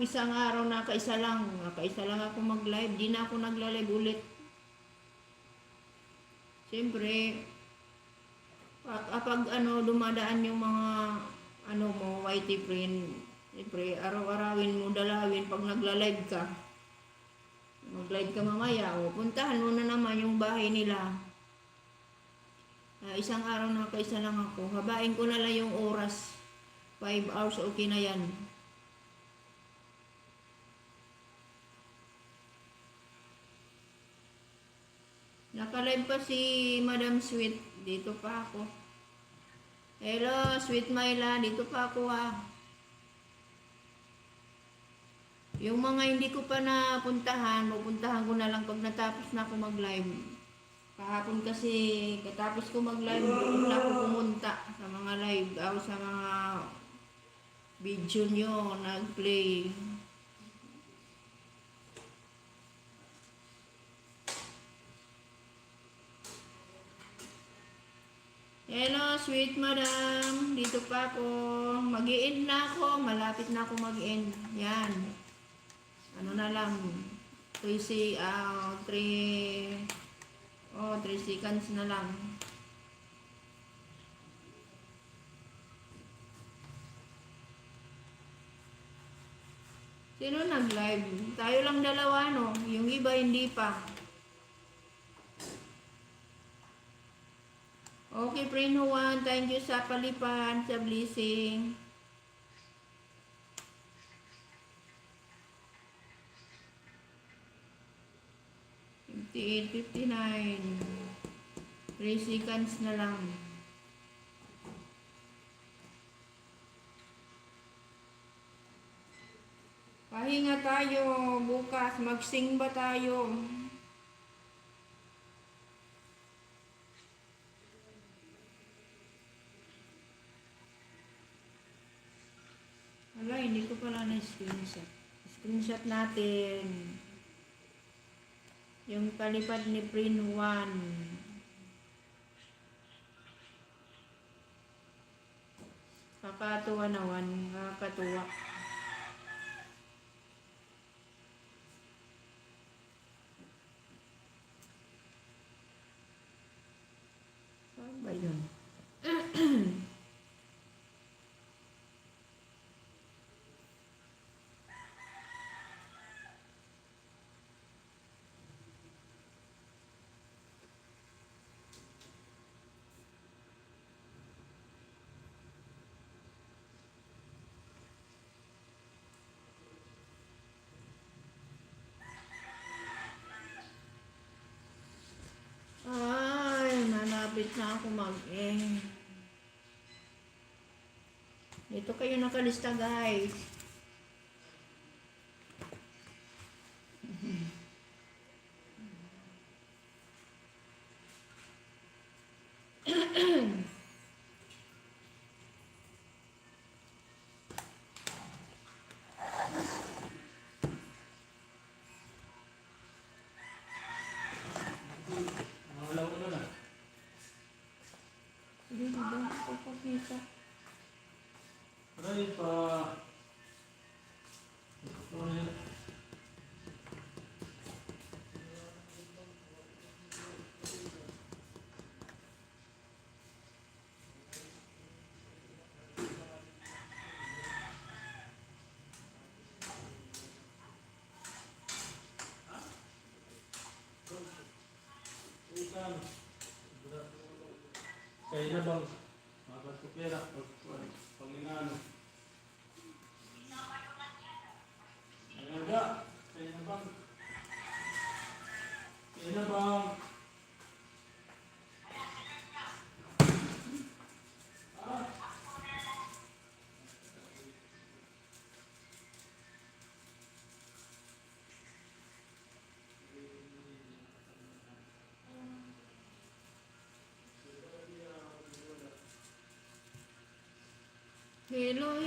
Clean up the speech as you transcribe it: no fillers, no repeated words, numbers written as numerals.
Isang araw nakaisa lang ako mag-live, di na ako nagla-live ulit. Siyempre, kapag dumadaan yung mga mo, YT friend, siyempre, araw-arawin mo, dalawin pag nagla-live ka. Mag-live ka mamaya, o puntahan mo na naman yung bahay nila. Isang araw nakaisa lang ako, habain ko na lang yung oras. 5 hours, okay na yan. Naka-live pa si Madam Sweet. Dito pa ako. Hello, Sweet Myla. Dito pa ako Yung mga hindi ko pa napuntahan, pupuntahan ko na lang pag natapos na ako mag-live. Kahapon kasi, katapos ko mag-live, doon na ako pumunta sa mga live, sa mga video nyo, nag-play. Hello, Sweet Madam. Dito pa ako. Mag-i-end na ako. Malapit na ako mag-end. Yan. Ano na lang. 3 seconds na lang. Sino nag-live? Tayo lang dalawa, no? Yung iba hindi pa. Okay, friend Juan, thank you sa palipan, sa blessing. $58.59. 3 seconds na lang. Pahinga tayo. Bukas, mag-sing ba tayo? Wala, hindi ko pala na-screenshot. Screenshot natin. Yung palipad ni Prin 1. Kakatuwa naman. Kakatuwa. Saan ba yun? Ay, malapit na ako mag-end. Dito kayo nakalista, guys. Hindi ba ako pakita? Aray pa. Kaya na bang makapagpapera pag inano? Alaga, kaya na bang? Kaya na bang? Hello,